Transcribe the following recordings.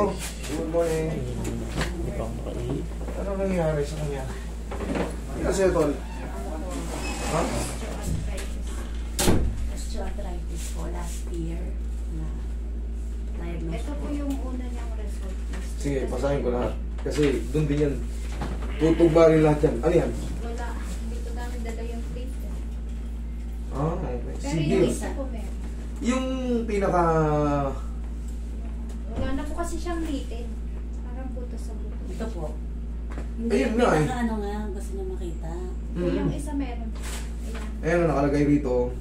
Hello. Good morning. Hindi pa ako makaihi. Ano nangyari sa kanya? Hindi kasi ito. Ha? Osteoarthritis po last year na diagnosed. Ito po yung una niyang result. Sige, pasahin ko lahat. Kasi doon din yan. Tutugba rin lahat yan. Ano yan? Wala. Hindi ko namin dala yung plate. Ah, okay. Pero Sige. yung isa po meron. Yung pinaka... Wala na po kasi siyang written. Parang buto sa buto. Ito po. Hindi, Ayun nga eh. ano nga, gusto niya makita. Yung isa meron po. Ayan. Ayan, nakalagay rito.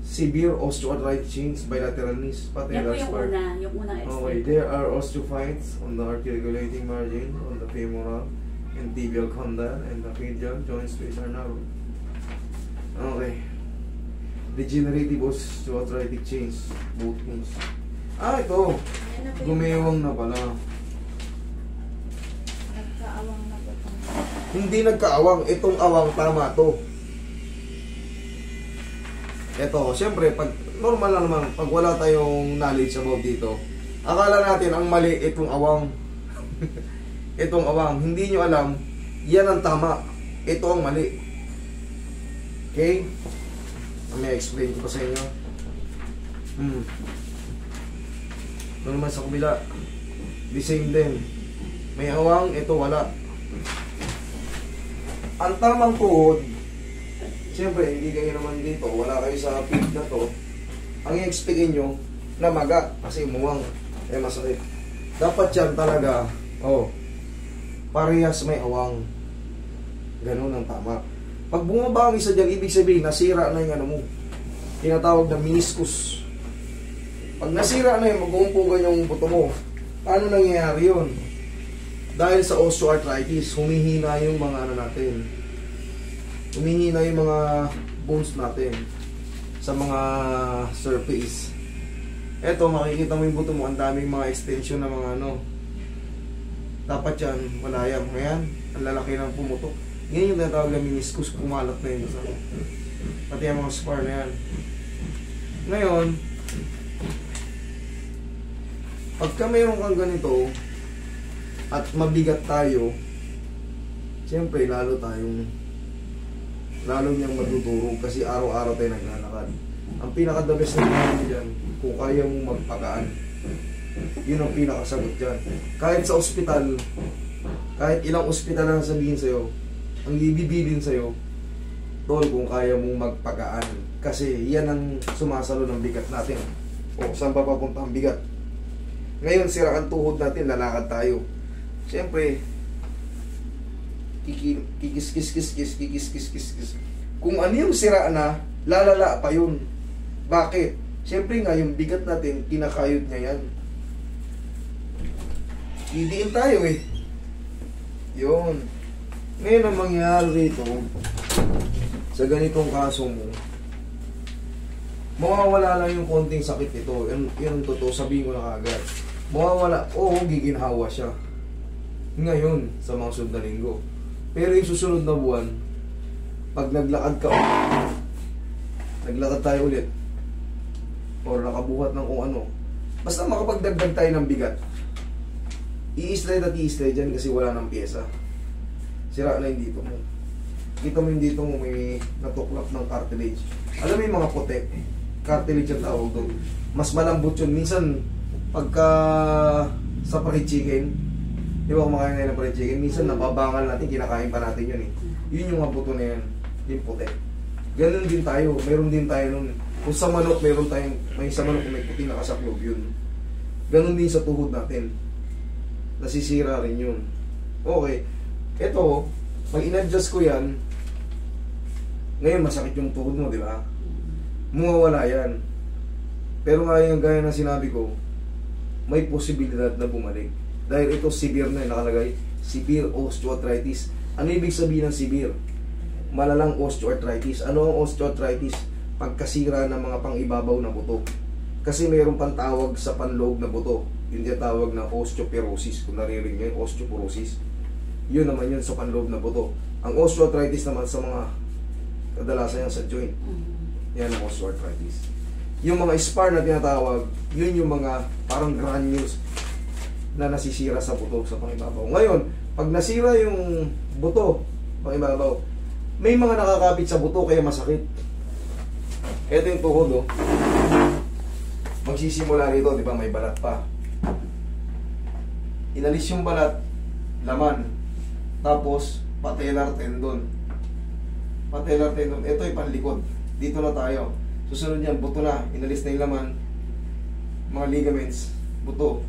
Severe osteoarthritis change bilateral knees. Pati Yan po large yung part. una, yung unang Okay, x-ray. there are osteophytes on the articulating margin, on the femoral and tibial condyle, and the medial joint space are narrow. Okay. Degenerative osteoarthritic change, both knees. Ah, ito. Ayan na po yung Gumewang na pala. nagkaawang na po. Hindi nagkaawang. Itong awang tama to. Ito, siyempre, pag normal lang naman, pag wala tayong knowledge about dito, akala natin ang mali itong awang. Itong awang. Hindi nyo alam, yan ang tama. Ito ang mali. Okay? May explain ko pa sa inyo. Ito naman sa kabila. The same din. May awang, ito wala. Ang tamang tuhod, siyempre, hindi kayo naman dito, wala kayo sa field na to. Ang i-expectin nyo, na maga, kasi muwang, masakit. Dapat yan talaga, parehas may awang. Ganun ang tama. Pag bumaba ang isa dyan, ibig sabihin, nasira na yung ano mo. Tinatawag na meniscus. Pag nasira na yung mag-uumpugan yung buto mo, paano nangyayari yun? Dahil sa osteoarthritis, humihina yung mga ano natin. Humihina yung mga bones natin sa mga surface. Eto, makikita mo yung buto mo, ang daming mga extension na mga ano. Dapat yan, wala yan. Ngayon, ang lalaki ng pumutok. Ngayon yung tinatawag na meniscus, kumalat na yun. Pati yung mga spar na yan. Ngayon, pagka mayroon kang ganito, at mabigat tayo, siyempre lalo niyang madudurog kasi araw-araw tayo naglalakad. Ang pinaka-the best na naman dyan, kung kaya mong magpagaan, yun ang pinakasagot dyan. Kahit sa ospital, kahit ilang ospital na sabihin sa'yo, ang ibibilin sa'yo, tol, kung kaya mong magpagaan. Kasi yan ang sumasalo ng bigat natin. O, saan pa papunta ang bigat? Ngayon, sira ang tuhod natin, lalakad tayo. Siyempre, kikis. Kung ano yung sira na, lalala pa yun. Bakit? Siyempre nga, yung bigat natin, kinakayod niya yan. Didiin tayo eh. Yun. Ngayon ang mangyayari rito, sa ganitong kaso mo, mawawala lang yung konting sakit ito. Yun ang totoo, sabihin ko na kagad. Mawawala, giginhawa siya. Ngayon, sa mga sunod na linggo. Pero yung susunod na buwan, pag naglakad tayo ulit, or nakabuhat ng kung ano, basta makapagdagdag tayo ng bigat, i-slide at i-slide dyan kasi wala ng pyesa. Sira na yung dito mo. Kita mo yung dito mo, may natuklap ng cartilage. Alam mo yung mga puti, cartilage ang tawag doon. Mas malambot yun. Minsan, pagka sa fried chicken, di ba kumakain tayo ng fried chicken, minsan nababangal natin, kinakain pa natin yun eh. Yun yung mga buto na yan, yung puti. Ganun din tayo, meron din tayo nun. Kung sa manok, may sa manok may puti nakasaklob yun. Ganun din sa tuhod natin. Nasisira rin yun. Okay. Ito, pag in-adjust ko yan, ngayon masakit yung tuhod mo, di ba? Mawawala yan. Pero ngayon, gaya na sinabi ko, may posibilidad na bumalik. Dahil ito severe na, nakalagay, severe osteoarthritis. Ano ibig sabihin ng severe? Malalang osteoarthritis. Ano ang osteoarthritis? Pagkasira ng mga pang-ibabaw na buto. Kasi mayroong pantawag sa panloob na buto. Yung tinatawag na osteoporosis. Kung naririnig nyo yung osteoporosis. Yun naman yun sa panloob na buto. Ang osteoarthritis naman sa mga kadalasan yan sa joint. Yan ang osteoarthritis. Yung mga spar na tinatawag, yun yung mga parang granules. na nasisira sa buto sa pangibabaw. Ngayon, pag nasira yung buto, pangibabaw, may mga nakakapit sa buto kaya masakit. Ito yung tuhod, oh. Magsisimula rito, di ba, may balat pa. Inalis yung balat, laman. Tapos, patellar tendon. Patellar tendon, ito yung panlikod. Dito na tayo. Susunod yan, buto na. Inalis na yung laman. Mga ligaments, buto.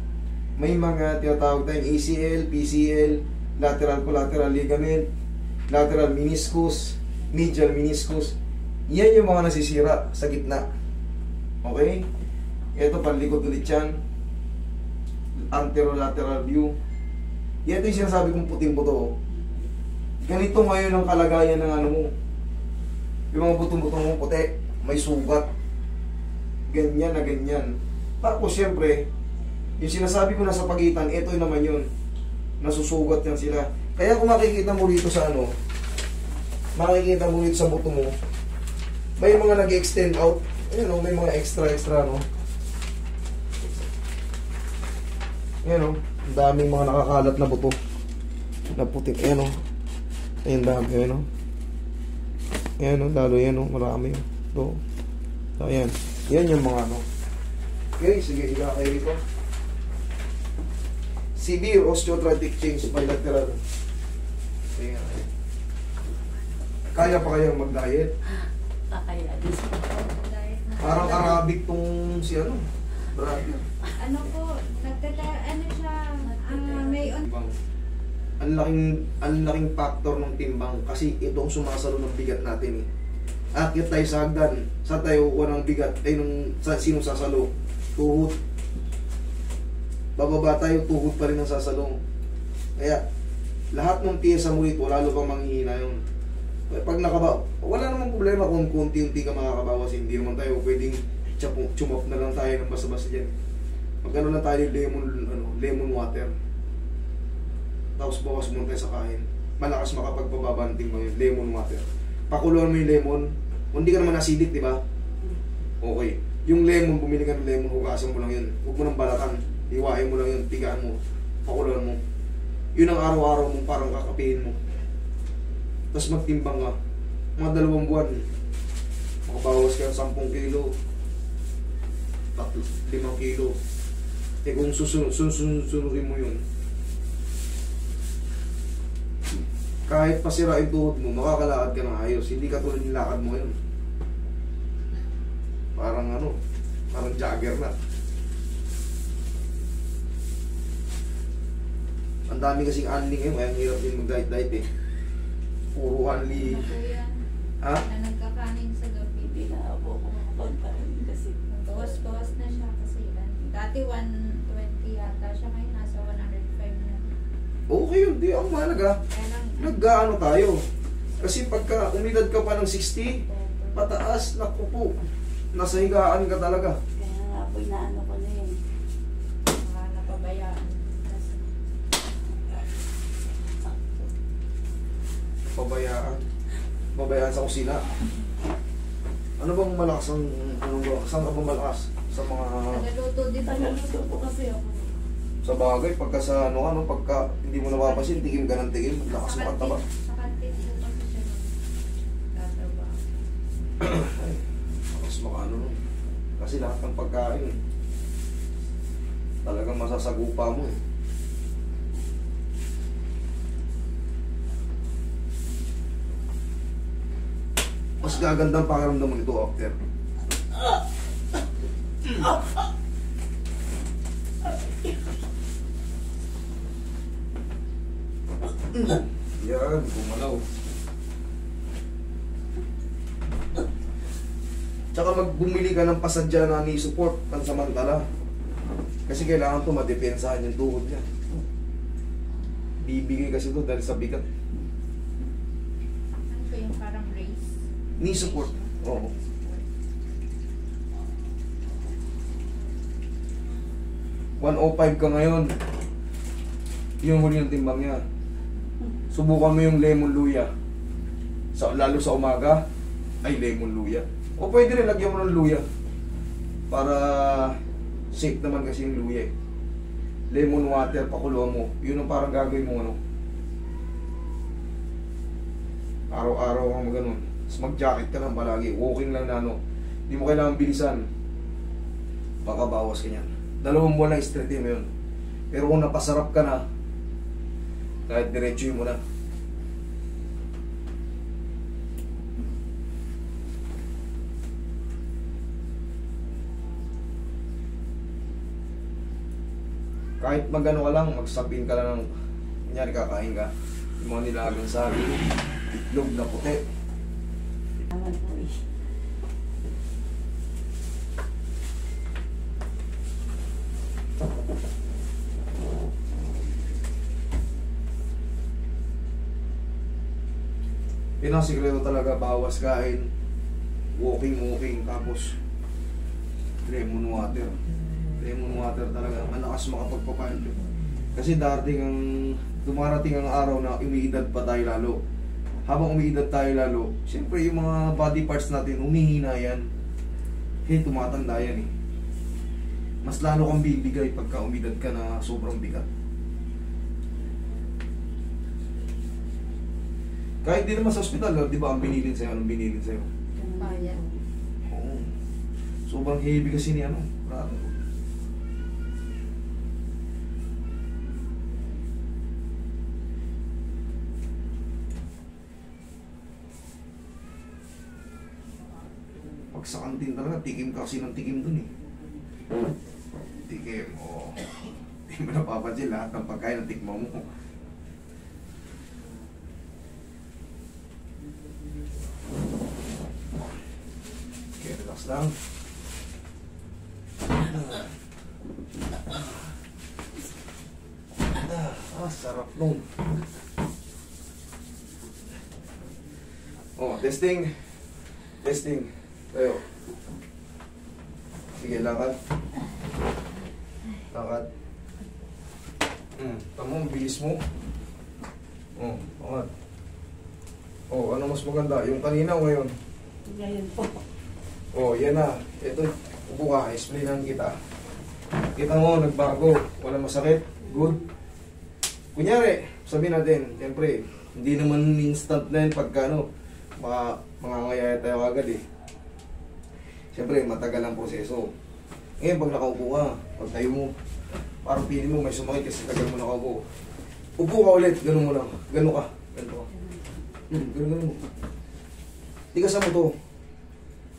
May mga tinatawag tayong ACL, PCL, lateral collateral ligament, lateral meniscus, medial meniscus. Yan yung mga nasisira sa gitna. Okay? Ito, panlikod ulit yan. Anterolateral view. Yan ito yung sinasabi kong puting buto. Ganito ngayon ang kalagayan ng ano mo. Yung mga butong-butong mong puti, may sugat. Ganyan na ganyan. Tapos siyempre, yung sinasabi ko na sa pagitan, ito naman yun. Nasusugat yan sila. Kaya kung makikita mo dito sa ano, makikita mo dito sa buto mo, may mga nag-extend out. Ayan o, may mga extra, no? Ayan o, ang daming mga nakakalat na buto. Na puti. Ayan o. Ayan dami. Ayan o. Ayan o, lalo yan o. Marami o. Ito. So, ayan. Yan yung mga ano. Okay, sige, higa kayo dito. Severe osteoarthritic change bilateral. Ayan. Kaya pa kayang mag-diet? Kakaya. Parang Arabic tong si ano. Brother. Ano po, ano siya, may Ang laking factor ng timbang kasi itong sumasalo ng bigat natin eh. Akit tayo sa hagdan, sa tayo kuha ng bigat, ay nung sino sasalo? Tuhod. Bababa tayo, tuhod pa rin ang sasalong. Kaya, lahat ng piyesa mo dito, lalo pang manghihina yun. Pag wala namang problema kung konti-unti ka makakabawas, hindi naman tayo pwedeng chumop na lang tayo ng basta-basta dyan. Magkano lang tayo lemon water. Tapos bawas muna tayo sa kain. Malakas makapagpababanting mo yung lemon water. Pakuluan mo yung lemon. Hindi ka naman acidic, di ba? Okay. Yung lemon, bumili ka ng lemon, hugasan mo lang yun. Huwag mo nang balatan. Iwain mo lang yun, tigaan mo. Pakuluan mo. Yun ang araw-araw mong parang kakapihin mo. Tapos magtimbang ka. Mga 2 buwan. Makabawas ka ng 10 kilo. 5 kilo. Eh kung susunodin mo yun, kahit pasira yung tuhod mo, makakalakad ka ng ayos. Hindi ka tulad yung lakad mo yun. Parang parang jogger na. Ang dami kasing unli ngayon, kaya ang hirap din mag-diet eh. Puro unli. Ano po yan? Ha? Na nagkakanin sa gabi. Hindi na ako makapagparin kasi. Bawas na siya kasi dati 120 yata siya, ngayon nasa 105 na. Okay yun, di ang mahalaga. Kaya lang, Nag-ano tayo. Kasi pagka umidad ka pa ng 60, pataas, naku po. Nasa higaan ka talaga. Kaya nga po inaano ko na yun. napabayaan. Kasi, Pabayaan sa kusina. Ano bang malakas ang, saan ka bang malakas? Sa mga, nagluto din pa Tagaluto po kasi ako. sa bagay, pagka sa pagka hindi mo napapasin, tigim ka ng tigim, lakas mo at taba. Sa kantin po kasi siya tatrabaho. Ay, lakas mo kasi lahat ng pagkain, talagang masasagupa mo eh. Mas gagandang pakiramdam mo nito after. Yan, gumalaw. Tsaka magbumili ka ng pasadya na knee support pansamantala. Kasi kailangan to madepensahan yung tuhod niya. Bibigay kasi to dahil sa bigat. Ano po yung parang brace? Knee support. Oo. $105 ka ngayon. Yung huli ng timbang niya. Subukan mo yung lemon luya. Lalo sa umaga, ay lemon luya. O pwede rin lagyan mo ng luya. Para safe naman kasi yung luya eh. lemon water, pakuluan mo. Yun ang parang gagawin mo ano. Araw-araw kang maganon. Tapos mag-jacket ka lang palagi. Walking lang na ano. Hindi mo kailangan bilisan. Baka bawas ka niyan. 2 buwan lang straight mo yun. Pero kung napasarap ka na, kahit diretso mo na. Kahit magano ka lang, magsapin ka lang ng, kunyari kakain ka, yung mga nilagang saging, itlog na puti. Naman po eh. Pinasikreto talaga, bawas kain, walking, tapos lemon water. Lemon water talaga, malakas makapagpapain. Kasi dumarating ang araw na umiidad pa tayo lalo. Habang umiidad tayo lalo, siyempre yung mga body parts natin, humihina yan. Kaya tumatanda yan eh. Mas lalo kang bibigay pagka umidad ka na sobrang bigat. Kahit di naman sa ospital, di ba ang binilin sa'yo? Anong binilin sa'yo? Kaya. Oo. Sobrang heavy kasi ni ano. Rato. Pag sa kantin talaga, tikim kasi ng tikim dun eh. Tikim, oo. Hindi mo napapansin lahat ng pagkain ng tikma mo. Okay, relax lang. Sarap nun. Oh, testing. Tayo. Sige, lakad. Tama, bilis mo. Oh, angat. Oh, ano mas maganda? Yung kanina o ngayon? Ngayon po. Oh, yan na. Ito, upo ka. Explainan kita. Kita mo, nagbago. Wala masakit. Good. Kunyari, sabihin natin, siyempre, hindi naman instant na yun pagka ano, mangangayaya tayo agad eh. Siyempre, matagal ang proseso. Ngayon, pag nakaupo ka, pag tayo mo, parang pili mo, may sumakit kasi tagal mo nakaupo. Upo ka ulit, ganun mo lang. Ganun ka. Ganun mo. Tigasan mo to.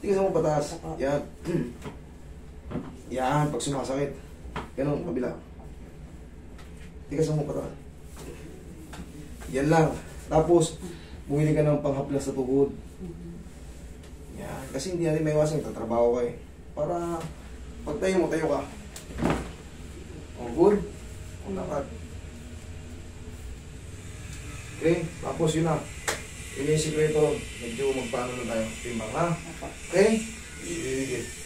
Tigasan mo pataas. Yan. Yan, pag sumasakit. Ganun, kabila. Tigasan mo pataas. Yan lang. Tapos, bumili ka ng panghaplas sa tuhod. Yan. Kasi hindi natin may iwasan, tatrabaho ka eh. Para, pag tayo ka. O, good? O, lakad. Okay? Tapos yun na. Yun yung sikreto. Medyo magpaano na tayo. Timbang ha? Okay? Sige.